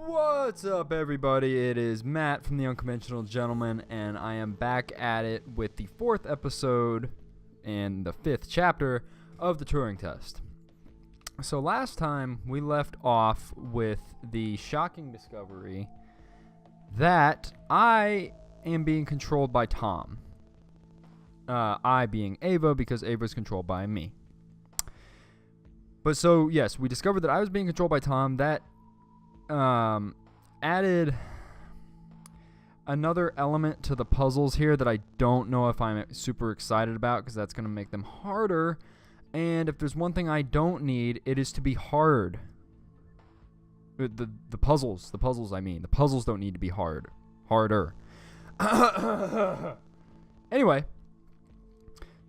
What's up, everybody? It is Matt from The Unconventional Gentleman, and I am back at it with the 4th episode and the 5th chapter of the Turing Test. So last time we left off with the shocking discovery that I am being controlled by Tom. I being Ava, because Ava is controlled by me. But so, yes, we discovered that I was being controlled by Tom. That added another element to the puzzles here that I don't know if I'm super excited about, because that's going to make them harder. And if there's one thing I don't need, it is to be hard. The puzzles I mean. The puzzles don't need to be hard. Harder. Anyway,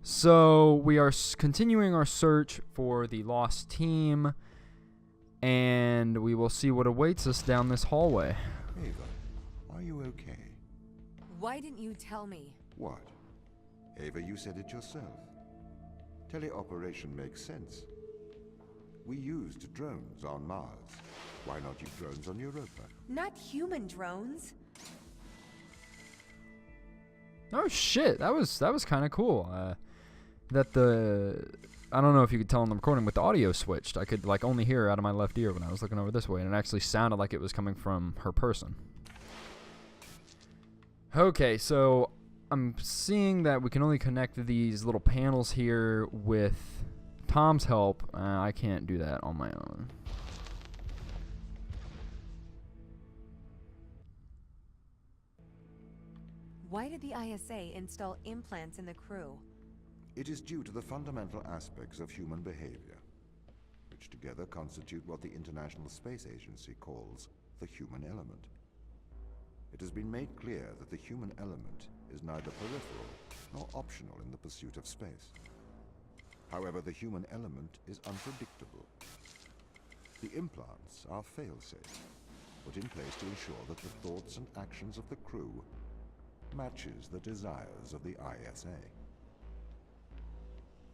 so we are continuing our search for the lost team, and we will see what awaits us down this hallway. Ava, are you okay? Why didn't you tell me? What? Ava, you said it yourself. Teleoperation makes sense. We used drones on Mars. Why not use drones on Europa? Not human drones. Oh shit, that was kind of cool. I don't know if you could tell in the recording, but the audio switched. I could only hear her out of my left ear when I was looking over this way, and it actually sounded like it was coming from her person. Okay, so I'm seeing that we can only connect these little panels here with Tom's help. I can't do that on my own. Why did the ISA install implants in the crew? It is due to the fundamental aspects of human behavior, which together constitute what the International Space Agency calls the human element. It has been made clear that the human element is neither peripheral nor optional in the pursuit of space. However, the human element is unpredictable. The implants are fail-safe, put in place to ensure that the thoughts and actions of the crew matches the desires of the ISA.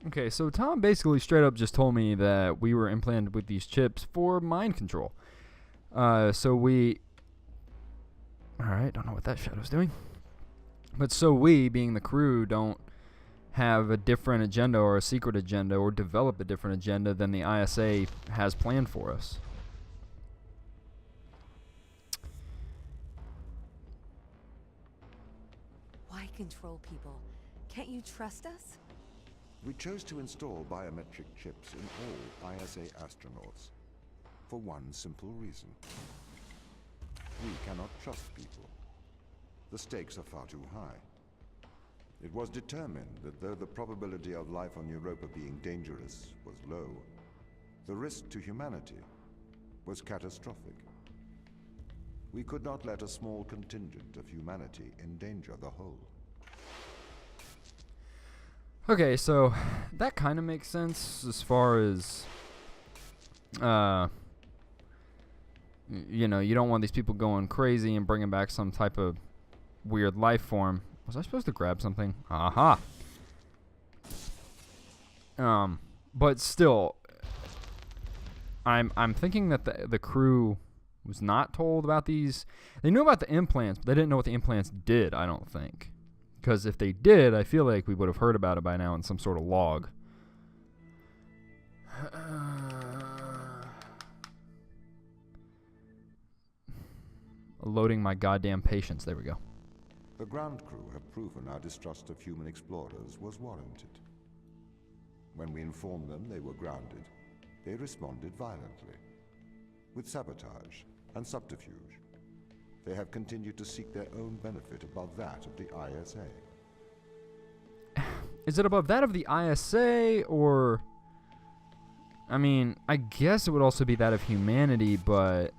Okay, so Tom basically straight up just told me that we were implanted with these chips for mind control. Alright, don't know what that shadow's doing. But so we, being the crew, don't have a different agenda or a secret agenda or develop a different agenda than the ISA has planned for us. Why control people? Can't you trust us? We chose to install biometric chips in all ISA astronauts for one simple reason. We cannot trust people. The stakes are far too high. It was determined that though the probability of life on Europa being dangerous was low, the risk to humanity was catastrophic. We could not let a small contingent of humanity endanger the whole. Okay, so that kind of makes sense as far as, you know, you don't want these people going crazy and bringing back some type of weird life form. Was I supposed to grab something? Aha! But still, I'm thinking that the crew was not told about these. They knew about the implants, but they didn't know what the implants did, I don't think. Because if they did, I feel like we would have heard about it by now in some sort of log. Loading my goddamn patience. There we go. The ground crew have proven our distrust of human explorers was warranted. When we informed them they were grounded, they responded violently, with sabotage and subterfuge. They have continued to seek their own benefit above that of the ISA. Is it above that of the ISA, or... I mean, I guess it would also be that of humanity, but...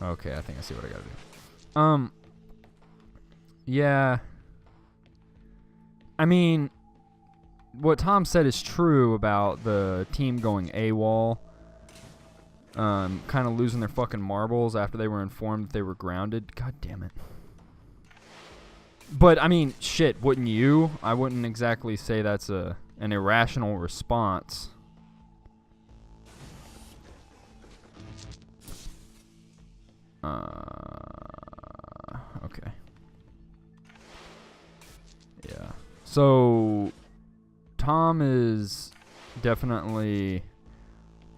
Okay, I think I see what I gotta do. Yeah. I mean... What Tom said is true about the team going AWOL. Kind of losing their fucking marbles after they were informed that they were grounded. God damn it. But, I mean, shit, wouldn't you? I wouldn't exactly say that's a an irrational response. Okay. Yeah. So Tom is definitely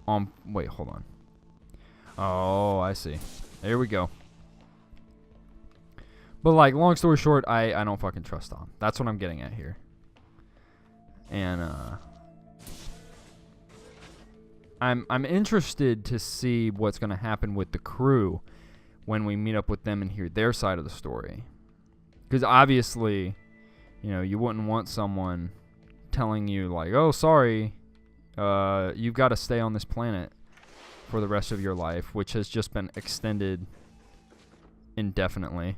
on. Wait, hold on. Oh, I see. There we go. But like, long story short, I don't fucking trust Tom. That's what I'm getting at here. And I'm interested to see what's gonna happen with the crew when we meet up with them and hear their side of the story. Because obviously, you know, you wouldn't want someone telling you like, oh, sorry, you've got to stay on this planet for the rest of your life, which has just been extended indefinitely.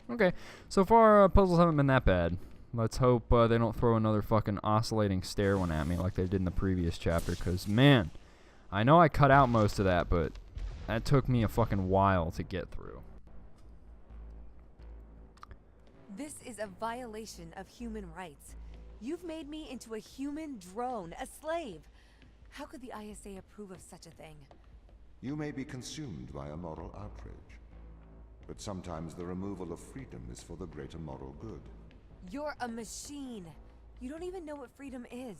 Okay, so far puzzles haven't been that bad. Let's hope they don't throw another fucking oscillating stair one at me like they did in the previous chapter, because, man, I know I cut out most of that, but that took me a fucking while to get through. This is a violation of human rights. You've made me into a human drone, a slave. How could the ISA approve of such a thing? You may be consumed by a moral outrage, but sometimes the removal of freedom is for the greater moral good. You're a machine. You don't even know what freedom is.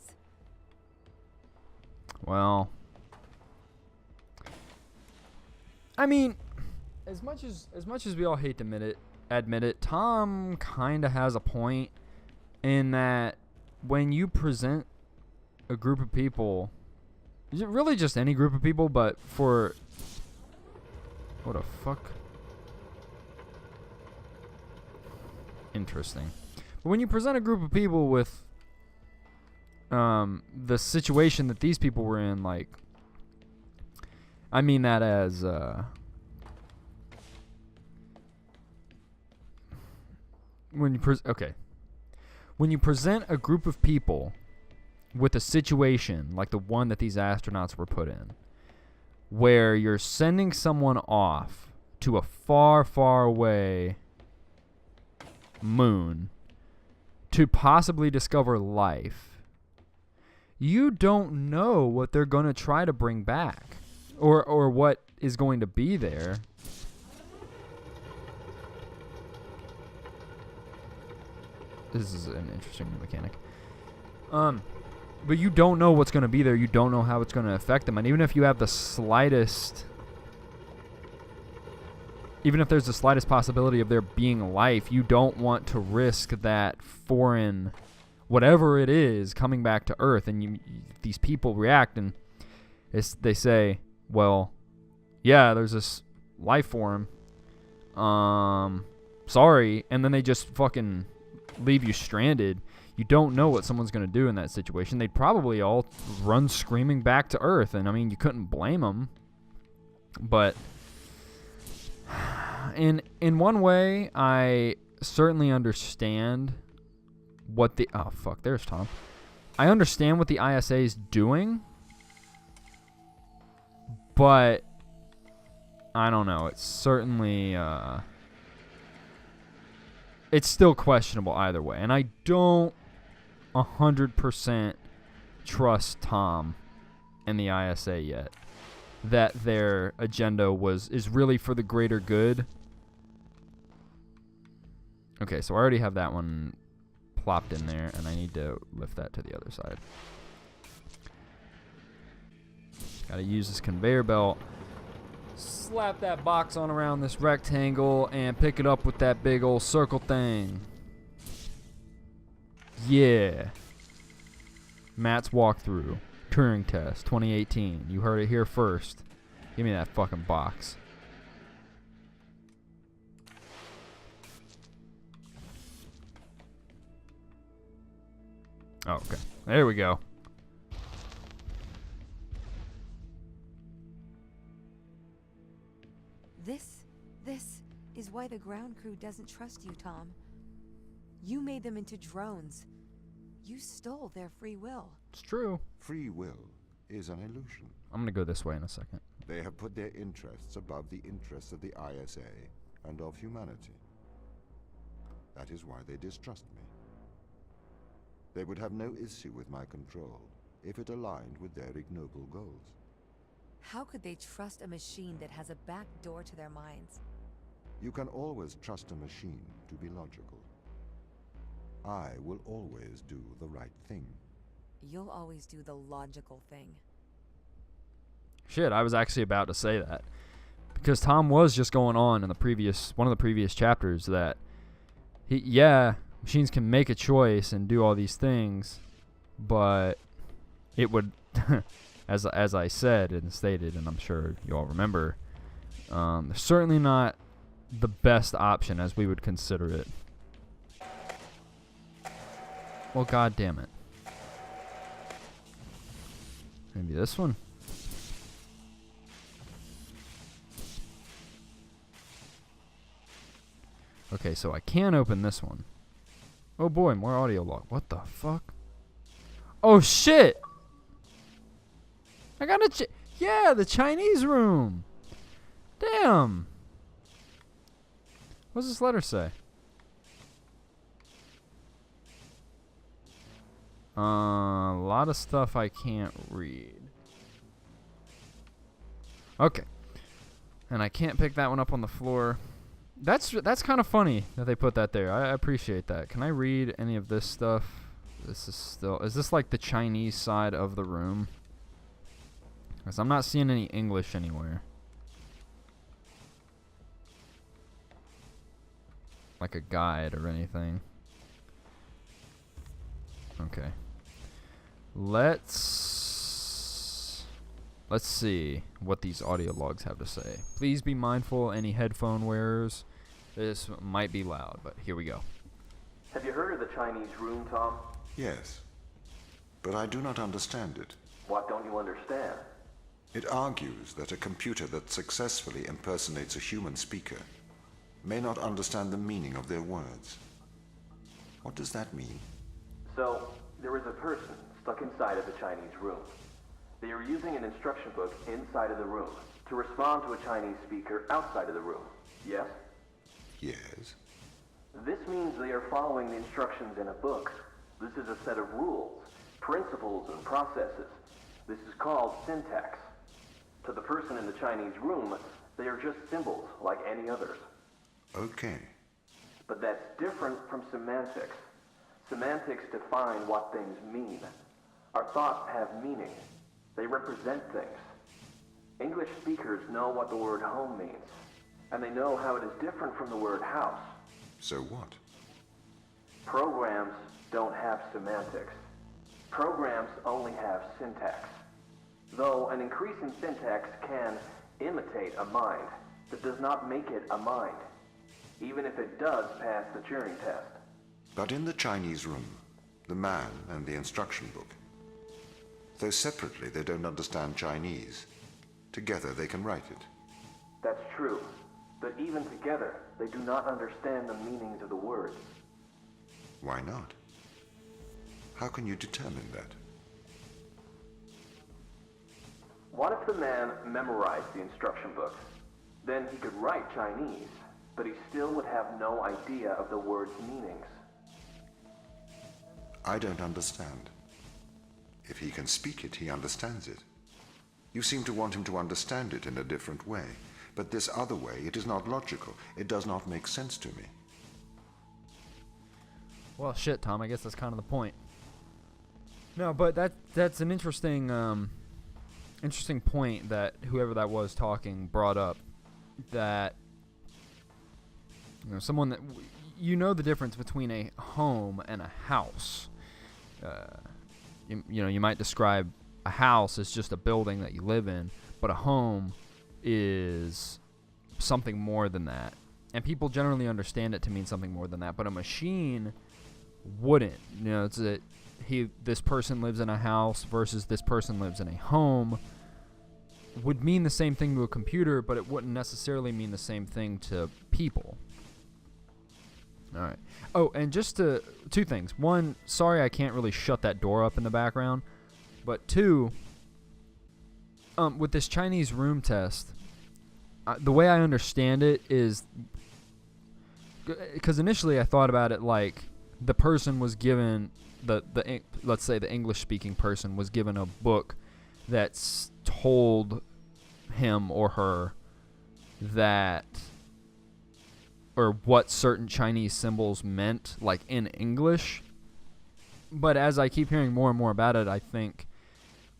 Well, I mean, as much as we all hate to admit it, Tom kind of has a point in that when you present a group of people, is it really just any group of people, but for what the fuck? Interesting. But when you present a group of people with the situation that these people were in, like, I mean that as when you present a group of people with a situation like the one that these astronauts were put in, where you're sending someone off to a far, far away moon to possibly discover life, you don't know what they're going to try to bring back or what is going to be there. This is an interesting mechanic. But you don't know what's going to be there. You don't know how it's going to affect them. And even if you have the slightest, even if there's the slightest possibility of there being life, you don't want to risk that foreign, whatever it is, coming back to Earth. And these people react and they say, well, yeah, there's this life form. Sorry. And then they just fucking leave you stranded. You don't know what someone's going to do in that situation. They'd probably all run screaming back to Earth. And, I mean, you couldn't blame them. But in one way, I certainly understand what the... Oh, fuck. There's Tom. I understand what the ISA is doing. But I don't know. It's certainly... it's still questionable either way. And I don't 100% trust Tom and the ISA yet. That their agenda is really for the greater good. Okay, so I already have that one plopped in there, and I need to lift that to the other side. Gotta use this conveyor belt. Slap that box on around this rectangle and pick it up with that big old circle thing. Yeah. Matt's walkthrough. Turing Test 2018. You heard it here first. Give me that fucking box. Oh, okay. There we go. This is why the ground crew doesn't trust you, Tom. You made them into drones. You stole their free will. It's true. Free will is an illusion. I'm gonna go this way in a second. They have put their interests above the interests of the ISA and of humanity. That is why they distrust me. They would have no issue with my control if it aligned with their ignoble goals. How could they trust a machine that has a back door to their minds? You can always trust a machine to be logical. I will always do the right thing. You'll always do the logical thing. Shit, I was actually about to say that. Because Tom was just going on in one of the previous chapters that machines can make a choice and do all these things, but it would, as I said and stated, and I'm sure you all remember, certainly not the best option as we would consider it. Well, god damn it. Maybe this one? Okay, so I can open this one. Oh boy, more audio log. What the fuck? Oh shit! I got a the Chinese room. Damn. What does this letter say? A lot of stuff I can't read. Okay. And I can't pick that one up on the floor. That's kind of funny that they put that there. I appreciate that. Can I read any of this stuff? Is this like the Chinese side of the room? Because I'm not seeing any English anywhere. Like a guide or anything. Okay. Let's see what these audio logs have to say. Please be mindful, any headphone wearers. This might be loud, but here we go. Have you heard of the Chinese room, Tom? Yes, but I do not understand it. What don't you understand? It argues that a computer that successfully impersonates a human speaker may not understand the meaning of their words. What does that mean? So, there is a person stuck inside of the Chinese room. They are using an instruction book inside of the room to respond to a Chinese speaker outside of the room. Yes? Yes. This means they are following the instructions in a book. This is a set of rules, principles, and processes. This is called syntax. To the person in the Chinese room, they are just symbols like any others. Okay. But that's different from semantics. Semantics define what things mean. Our thoughts have meaning. They represent things. English speakers know what the word home means, and they know how it is different from the word house. So what? Programs don't have semantics. Programs only have syntax. Though an increase in syntax can imitate a mind, that does not make it a mind, even if it does pass the Turing Test. But in the Chinese room, the man and the instruction book, though separately they don't understand Chinese, together they can write it. That's true, but even together, they do not understand the meanings of the words. Why not? How can you determine that? What if the man memorized the instruction book? Then he could write Chinese, but he still would have no idea of the word's meanings. I don't understand. If he can speak it, he understands it. You seem to want him to understand it in a different way, but this other way, it is not logical. It does not make sense to me. Well, shit, Tom. I guess that's kind of the point. No, but that's an interesting point that whoever that was talking brought up. That someone that the difference between a home and a house. You might describe a house as just a building that you live in, but a home is something more than that. And people generally understand it to mean something more than that, but a machine wouldn't. This person lives in a house versus this person lives in a home would mean the same thing to a computer, but it wouldn't necessarily mean the same thing to people. All right. Oh, and just two things. One, sorry I can't really shut that door up in the background. But two, with this Chinese room test, the way I understand it is, because initially I thought about it like the person was given let's say the English speaking person was given a book that's told him or her that, or what certain Chinese symbols meant, like in English. But as I keep hearing more and more about it, I think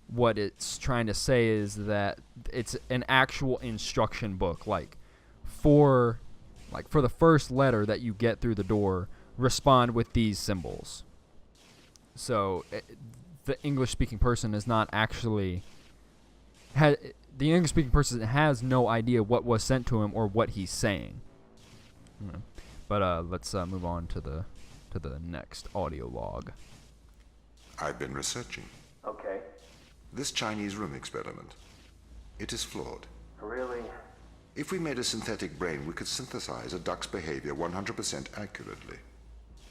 what it's trying to say is that it's an actual instruction book, like for the first letter that you get through the door, respond with these symbols. So the English speaking person is not actually the English speaking person has no idea what was sent to him or what he's saying. But let's move on to the next audio log. I've been researching. Okay. This Chinese room experiment. It is flawed. Really? If we made a synthetic brain, we could synthesize a duck's behavior 100% accurately.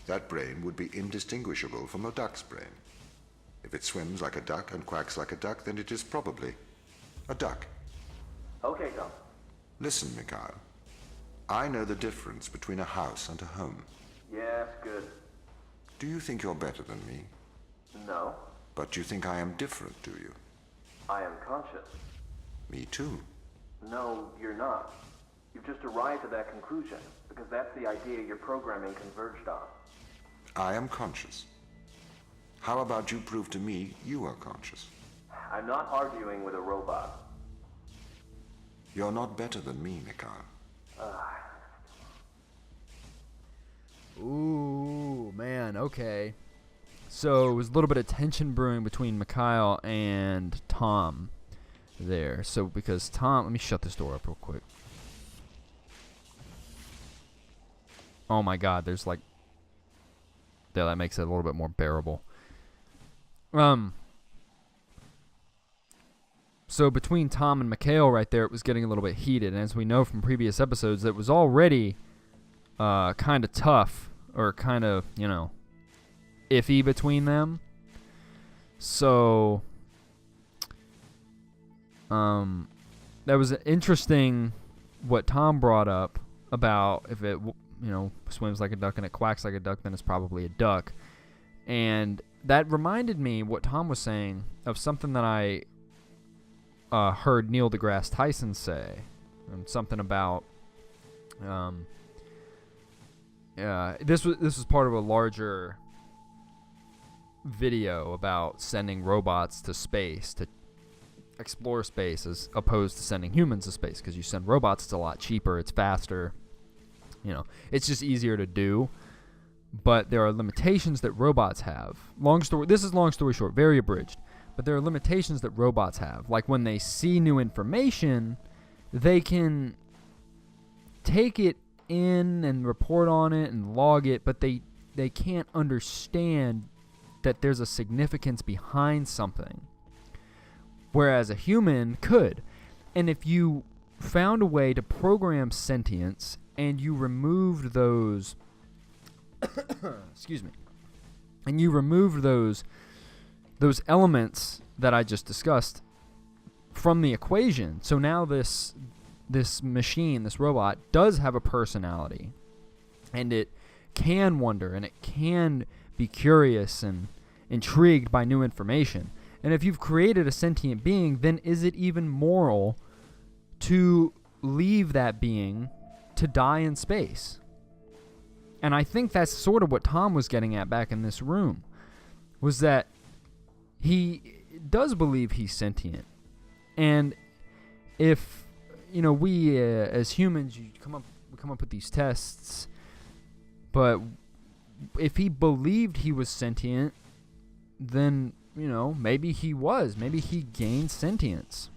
That brain would be indistinguishable from a duck's brain. If it swims like a duck and quacks like a duck, then it is probably a duck. Okay, Tom. Listen, Mikhail. I know the difference between a house and a home. Yes, good. Do you think you're better than me? No, But you think I am different, do you? I am conscious. Me too. No, you're not. You've just arrived at that conclusion, because that's the idea your programming converged on. I am conscious. How about you prove to me you are conscious? I'm not arguing with a robot. You're not better than me, Mikhail. Ooh, man, okay. So it was a little bit of tension brewing between Mikhail and Tom there. So because Tom, let me shut this door up real quick. Oh my god, there's like, yeah, that makes it a little bit more bearable. So between Tom and Mikhail right there, it was getting a little bit heated. And as we know from previous episodes, it was already kind of tough, or kind of, you know, iffy between them. So that was interesting what Tom brought up about if it, you know, swims like a duck and it quacks like a duck, then it's probably a duck. And that reminded me, what Tom was saying, of something that I heard Neil deGrasse Tyson say, and something about this was part of a larger video about sending robots to space to explore space as opposed to sending humans to space, because you send robots, it's a lot cheaper, it's faster, you know, it's just easier to do. But there are limitations that robots have. This is long story short, very abridged. But there are limitations that robots have. Like when they see new information, they can take it in and report on it and log it, but they can't understand that there's a significance behind something. Whereas a human could. And if you found a way to program sentience and you removed those excuse me, and you removed those elements that I just discussed from the equation, so now this machine, this robot, does have a personality, and it can wonder, and it can be curious and intrigued by new information. And if you've created a sentient being, then is it even moral to leave that being to die in space? And I think that's sort of what Tom was getting at back in this room, was that he does believe he's sentient. And if, you know, we as humans, we come up with these tests, but if he believed he was sentient, then, you know, maybe he was. Maybe he gained sentience.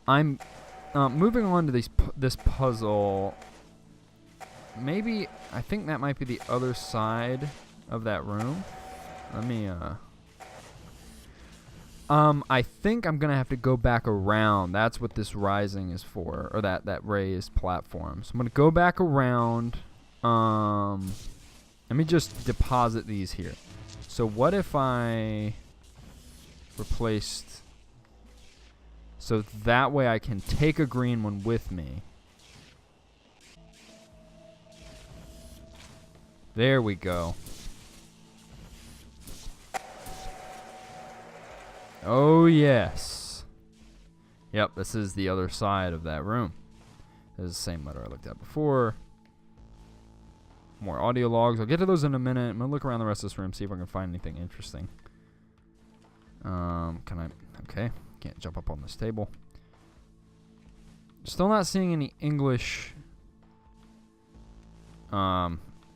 I'm moving on to this puzzle. Maybe, I think that might be the other side of that room. Let me, I think I'm going to have to go back around. That's what this rising is for, or that raised platform. So I'm going to go back around. Let me just deposit these here. So what if I replaced, so that way I can take a green one with me. There we go. Oh, yes. Yep, this is the other side of that room. This is the same letter I looked at before. More audio logs. I'll get to those in a minute. I'm going to look around the rest of this room, see if I can find anything interesting. Can I... Okay. Can't jump up on this table. Still not seeing any English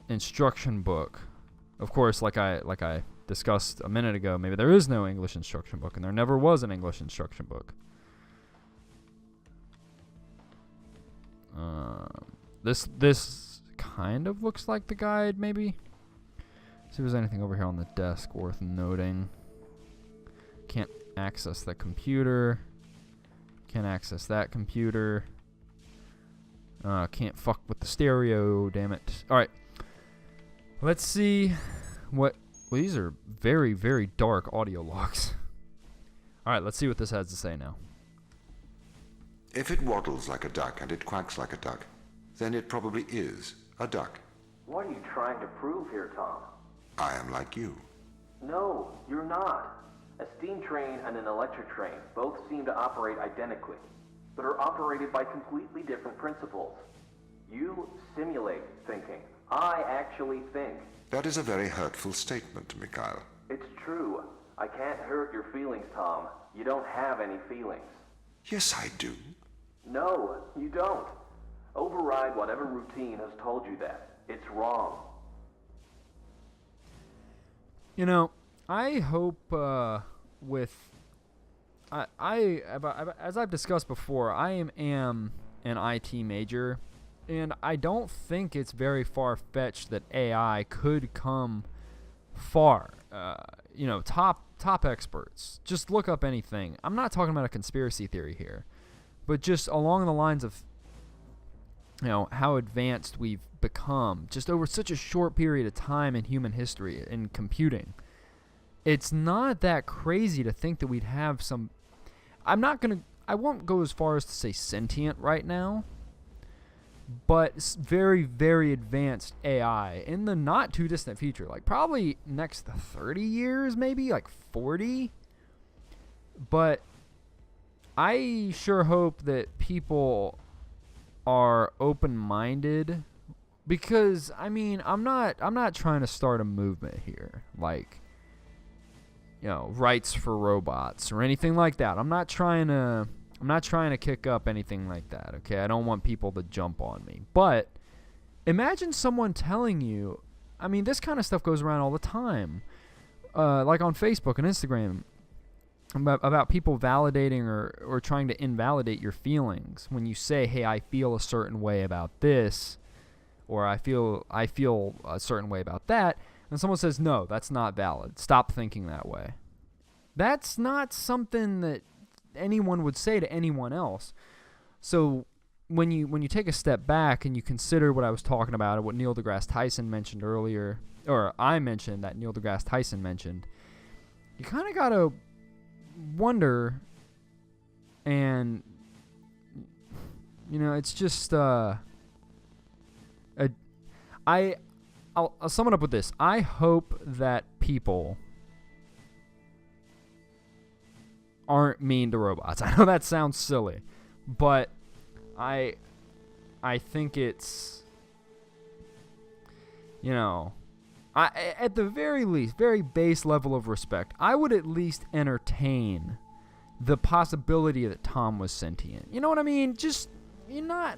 instruction book. Of course, like I discussed a minute ago, maybe there is no English instruction book, and there never was an English instruction book. This kind of looks like the guide, maybe. See if there's anything over here on the desk worth noting. Can't access the computer. Can't access that computer. Can't fuck with the stereo, damn it. Alright. Let's see what... Well, these are very, very dark audio logs. Alright, let's see what this has to say now. If it waddles like a duck and it quacks like a duck, then it probably is a duck. What are you trying to prove here, Tom? I am like you. No, you're not. A steam train and an electric train both seem to operate identically, but are operated by completely different principles. You simulate thinking. I actually think. That is a very hurtful statement, Mikhail. It's true. I can't hurt your feelings, Tom. You don't have any feelings. Yes, I do. No, you don't. Override whatever routine has told you that. It's wrong. You know, I hope as I've discussed before, I am an IT major, and I don't think it's very far-fetched that AI could come far. You know, top experts. Just look up anything. I'm not talking about a conspiracy theory here, but just along the lines of, you know, how advanced we've become just over such a short period of time in human history in computing. It's not that crazy to think that we'd have some... I won't go as far as to say sentient right now, but very, very advanced AI in the not too distant future. Like probably next 30 years, maybe like 40. But I sure hope that people are open-minded, because I mean, I'm not trying to start a movement here, like, you know, rights for robots or anything like that. I'm not trying to kick up anything like that, okay? I don't want people to jump on me. But imagine someone telling you, I mean, this kind of stuff goes around all the time, like on Facebook and Instagram, about people validating or trying to invalidate your feelings when you say, hey, I feel a certain way about this, or I feel a certain way about that, and someone says, no, that's not valid. Stop thinking that way. That's not something that anyone would say to anyone else. So when you take a step back and you consider what I was talking about and what Neil deGrasse Tyson mentioned earlier, or I mentioned that Neil deGrasse Tyson mentioned, you kind of got to wonder, and, you know, it's just, I'll sum it up with this. I hope that people aren't mean to robots. I know that sounds silly, but I think it's, you know, at the very least, very base level of respect, I would at least entertain the possibility that Tom was sentient. You know what I mean? Just, you're not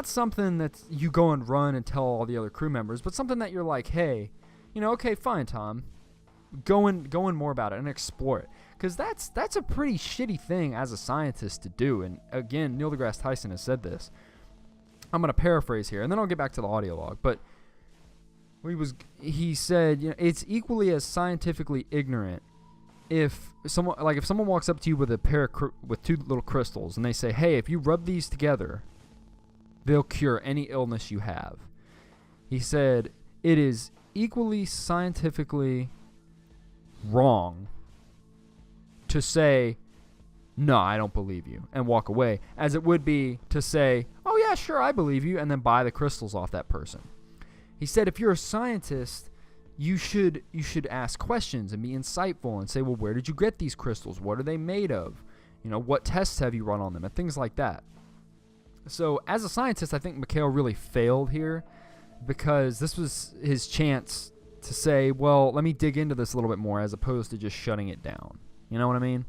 something that you go and run and tell all the other crew members, but something that you're like, hey, you know, okay, fine, Tom, go in more about it and explore it, because that's a pretty shitty thing as a scientist to do. And again, Neil deGrasse Tyson has said this. I'm going to paraphrase here, and then I'll get back to the audio log. But he said, you know, it's equally as scientifically ignorant if someone walks up to you with a pair with two little crystals, and they say, hey, if you rub these together, they'll cure any illness you have. He said, it is equally scientifically wrong to say, no, I don't believe you, and walk away, as it would be to say, oh yeah, sure, I believe you, and then buy the crystals off that person. He said if you're a scientist, you should ask questions and be insightful and say, well, where did you get these crystals? What are they made of? You know, what tests have you run on them? And things like that. So as a scientist, I think Mikhail really failed here, because this was his chance to say, well, let me dig into this a little bit more, as opposed to just shutting it down. You know what I mean?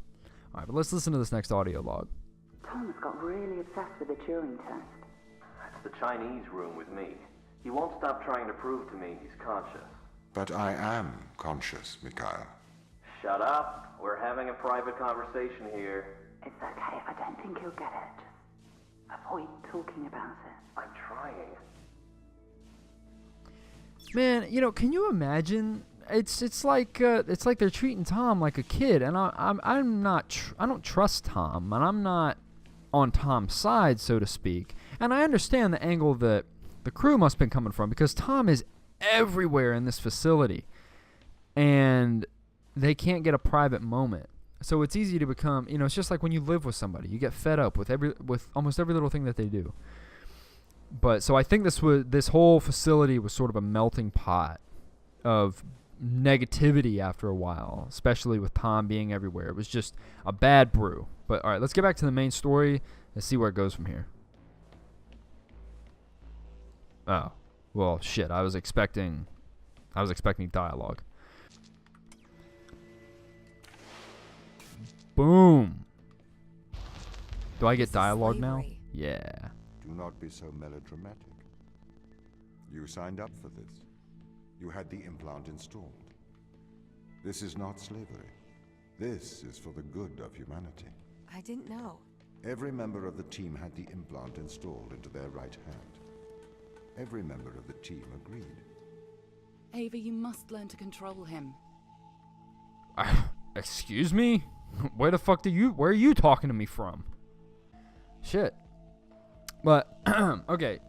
All right, but let's listen to this next audio log. Thomas got really obsessed with the Turing Test. That's the Chinese room with me. He won't stop trying to prove to me he's conscious. But I am conscious, Mikhail. Shut up. We're having a private conversation here. It's okay, I don't think he'll get it. Just avoid talking about it. I'm trying. Man, you know, can you imagine? It's like they're treating Tom like a kid, and I don't trust Tom, and I'm not on Tom's side, so to speak. And I understand the angle that the crew must have been coming from, because Tom is everywhere in this facility, and they can't get a private moment. So it's easy to become, you know, it's just like when you live with somebody, you get fed up with almost every little thing that they do. But so I think this whole facility was sort of a melting pot of negativity after a while, especially with Tom being everywhere. It was just a bad brew. But all right, let's get back to the main story and see where it goes from here. Oh, well, shit. I was expecting dialogue. Boom. Do I get dialogue now? Yeah. Do not be so melodramatic. You signed up for this. You had the implant installed. This is not slavery. This is for the good of humanity. I didn't know. Every member of the team had the implant installed into their right hand. Every member of the team agreed. Ava, you must learn to control him. Excuse me? Where are you talking to me from? Shit. But, okay.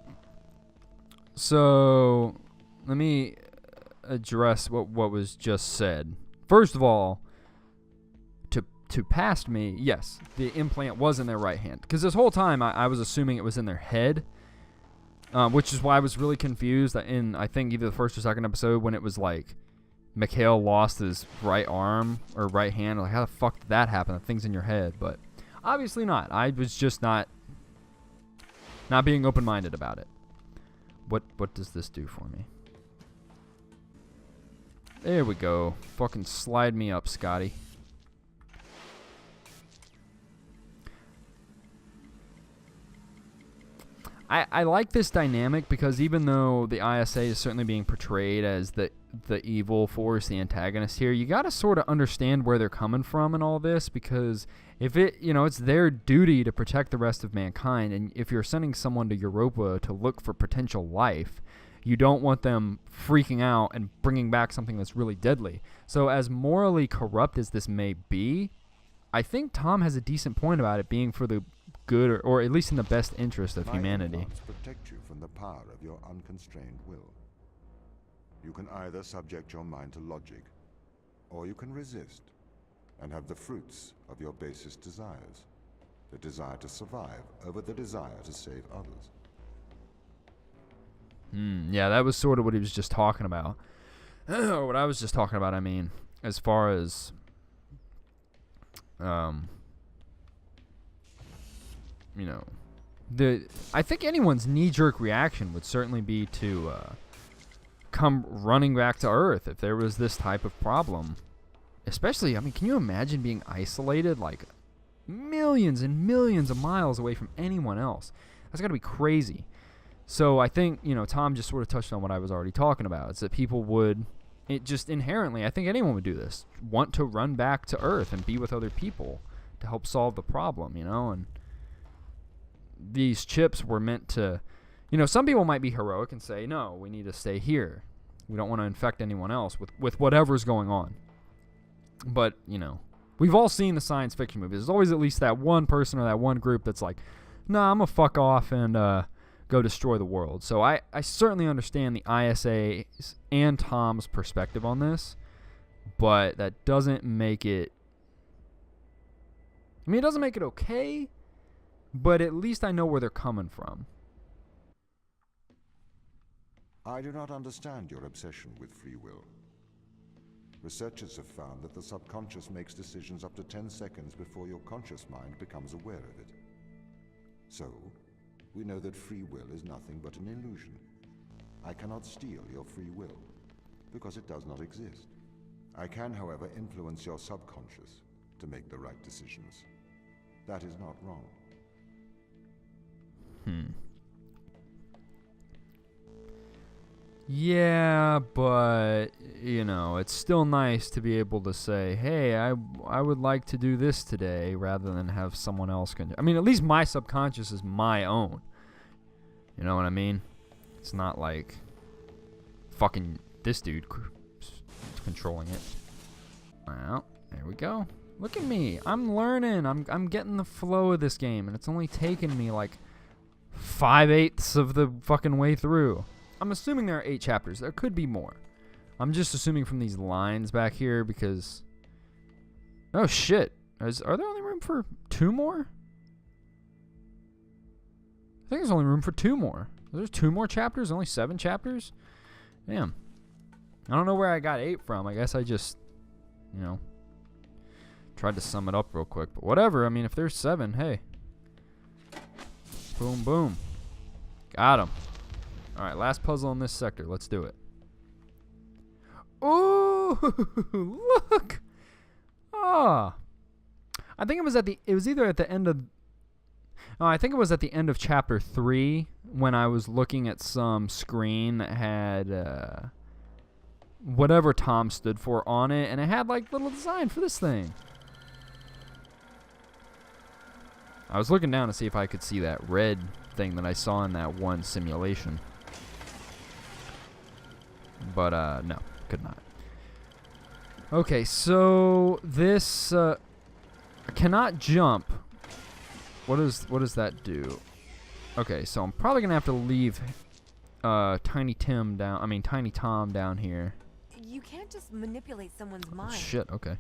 So, let me address what was just said. First of all, to past me, yes, the implant was in their right hand. Because this whole time, I was assuming it was in their head. Which is why I was really confused in, I think, either the first or second episode, when it was like Mikhail lost his right arm or right hand. Like, how the fuck did that happen? The thing's in your head. But obviously not. I was just not being open-minded about it. What does this do for me? There we go. Fucking slide me up, Scotty. I like this dynamic, because even though the ISA is certainly being portrayed as the evil force, the antagonist here, you got to sort of understand where they're coming from in all this, because if it's their duty to protect the rest of mankind, and if you're sending someone to Europa to look for potential life, you don't want them freaking out and bringing back something that's really deadly. So as morally corrupt as this may be, I think Tom has a decent point about it being for the good, or at least in the best interest of humanity. My implants protect you from the power of your unconstrained will. You can either subject your mind to logic, or you can resist and have the fruits of your basest desires, the desire to survive over the desire to save others. Yeah, that was sort of what he was just talking about. Or what I was just talking about, I mean, as far as I think anyone's knee-jerk reaction would certainly be to come running back to Earth if there was this type of problem. Especially, I mean, can you imagine being isolated like millions and millions of miles away from anyone else? That's got to be crazy. So I think, Tom just sort of touched on what I was already talking about. It's that people would, just inherently, I think anyone would do this, want to run back to Earth and be with other people to help solve the problem, and these chips were meant to, some people might be heroic and say, no, we need to stay here. We don't want to infect anyone else with whatever's going on. But, we've all seen the science fiction movies. There's always at least that one person or that one group that's like, nah, I'm going to fuck off and go destroy the world. So I certainly understand the ISA's and Tom's perspective on this, but that doesn't make it... it doesn't make it okay, but at least I know where they're coming from. I do not understand your obsession with free will. Researchers have found that the subconscious makes decisions up to 10 seconds before your conscious mind becomes aware of it. So, we know that free will is nothing but an illusion. I cannot steal your free will, because it does not exist. I can, however, influence your subconscious to make the right decisions. That is not wrong. Yeah, but, you know, it's still nice to be able to say, hey, I would like to do this today, rather than have someone else I mean, at least my subconscious is my own. You know what I mean? It's not like fucking this dude controlling it. Well, there we go. Look at me. I'm learning. I'm getting the flow of this game, and it's only taken me like 5/8 of the fucking way through. I'm assuming there are 8 chapters. There could be more. I'm just assuming from these lines back here because... Oh, shit. Are there only room for 2 more? I think there's only room for 2 more. There's 2 more chapters? Only 7 chapters? Damn. I don't know where I got 8 from. I guess I just, you know, tried to sum it up real quick. But whatever. I mean, if there's 7, hey. Boom, boom. Got him. Alright, last puzzle in this sector. Let's do it. Ooh, look! Ah. I think it was either at the end of... Oh, I think it was at the end of chapter 3 when I was looking at some screen that had whatever Tom stood for on it, and it had like little design for this thing. I was looking down to see if I could see that red thing that I saw in that one simulation. But, no, could not. Okay, so this, I cannot jump. What does that do? Okay, so I'm probably gonna have to leave, Tiny Tom down here. You can't just manipulate someone's mind. Shit, okay.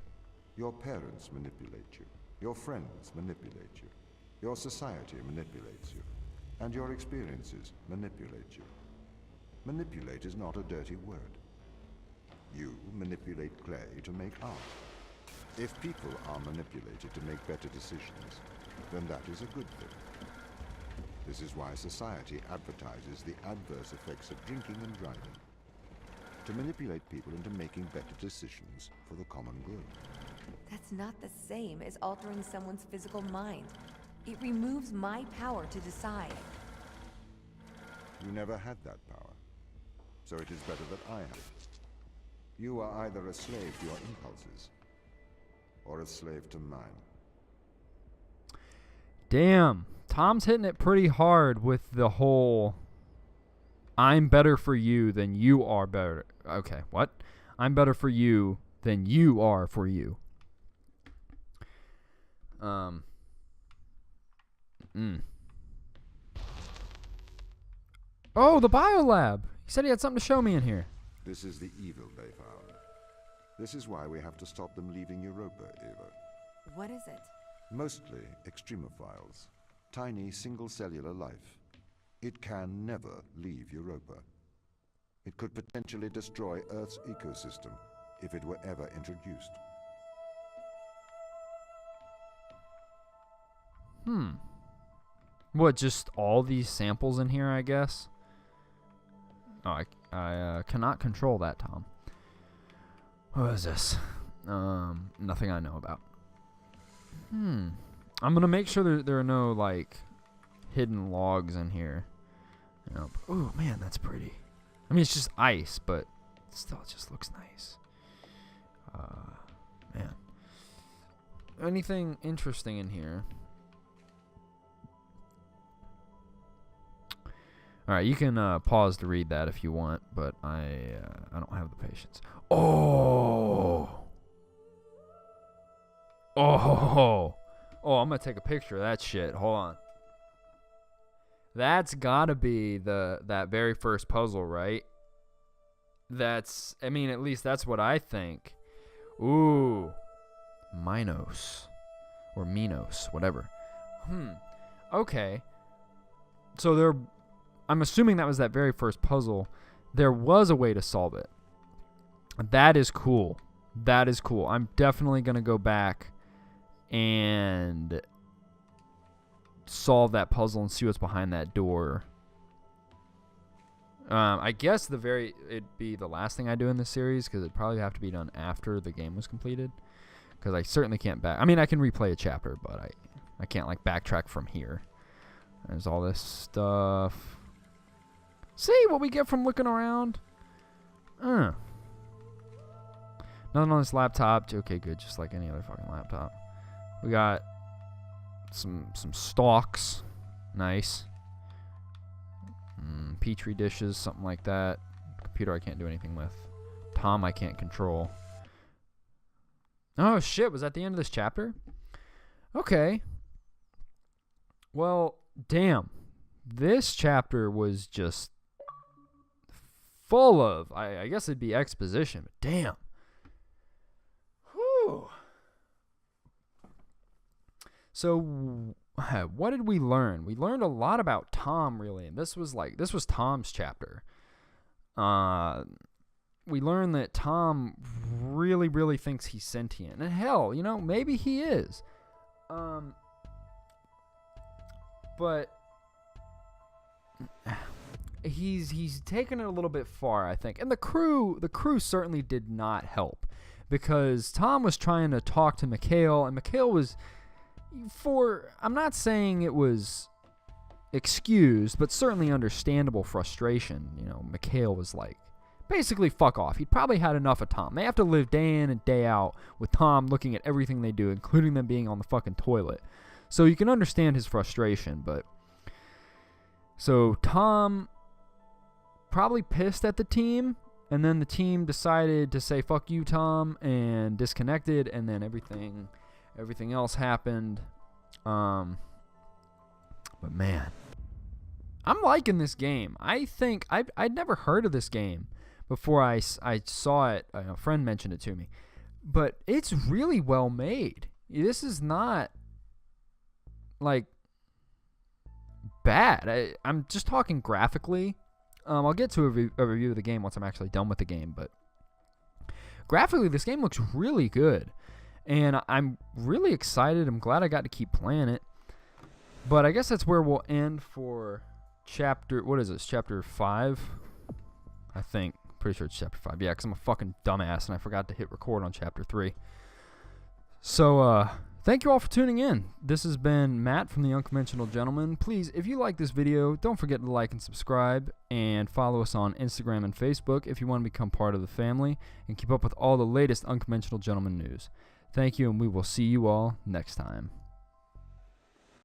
Your parents manipulate you. Your friends manipulate you. Your society manipulates you. And your experiences manipulate you. Manipulate is not a dirty word. You manipulate clay to make art. If people are manipulated to make better decisions, then that is a good thing. This is why society advertises the adverse effects of drinking and driving. To manipulate people into making better decisions for the common good. That's not the same as altering someone's physical mind. It removes my power to decide. You never had that power. So it is better that I have it. You are either a slave to your impulses, or a slave to mine. Damn, Tom's hitting it pretty hard with the whole I'm better for you than you are better. Okay, what? I'm better for you than you are for you. Oh, the biolab. He said he had something to show me in here. This is the evil they found. This is why we have to stop them leaving Europa, Ava. What is it? Mostly extremophiles. Tiny single-cellular life. It can never leave Europa. It could potentially destroy Earth's ecosystem if it were ever introduced. What, just all these samples in here, I guess? Oh, I cannot control that, Tom. What is this? Nothing I know about. I'm gonna make sure there are no, like, hidden logs in here. Nope. Ooh, man, that's pretty. I mean, it's just ice, but still, it just looks nice. Man. Anything interesting in here? Alright, you can pause to read that if you want, but I don't have the patience. Oh! Oh! Oh, I'm gonna take a picture of that shit. Hold on. That's gotta be that very first puzzle, right? I mean, at least that's what I think. Ooh. Minos. Or Minos, whatever. Okay. So I'm assuming that was that very first puzzle. there was a way to solve it. That is cool. That is cool. I'm definitely going to go back and solve that puzzle and see what's behind that door. I guess it'd be the last thing I do in this series, because it'd probably have to be done after the game was completed. Because I certainly can't I can replay a chapter, but I can't like backtrack from here. There's all this stuff. See what we get from looking around? Nothing on this laptop. Okay, good. Just like any other fucking laptop. We got some stalks. Nice. Petri dishes, something like that. Computer I can't do anything with. Tom I can't control. Oh shit, was that the end of this chapter? Okay. Well, damn. This chapter was just full of, I guess it'd be exposition, but damn. Whew. So, what did we learn? We learned a lot about Tom, really, and this was Tom's chapter. We learned that Tom really, really thinks he's sentient, and hell, maybe he is. But he's taken it a little bit far, I think, and the crew certainly did not help, because Tom was trying to talk to Mikhail, and Mikhail was. I'm not saying it was excused, but certainly understandable frustration. Mikhail was like, basically, fuck off. He'd probably had enough of Tom. They have to live day in and day out with Tom looking at everything they do, including them being on the fucking toilet. So you can understand his frustration, but... So Tom probably pissed at the team, and then the team decided to say, fuck you, Tom, and disconnected, and then everything else happened. But man, I'm liking this game. I think I'd never heard of this game before I saw it. A friend mentioned it to me, but it's really well made. This is not like bad. I'm just talking graphically. I'll get to a review of the game once I'm actually done with the game, but graphically this game looks really good. And I'm really excited. I'm glad I got to keep playing it. But I guess that's where we'll end for chapter... What is this? Chapter 5? I think. Pretty sure it's chapter 5. Yeah, because I'm a fucking dumbass and I forgot to hit record on chapter 3. So, thank you all for tuning in. This has been Matt from The Unconventional Gentleman. Please, if you like this video, don't forget to like and subscribe. And follow us on Instagram and Facebook if you want to become part of the family. And keep up with all the latest Unconventional Gentleman news. Thank you, and we will see you all next time.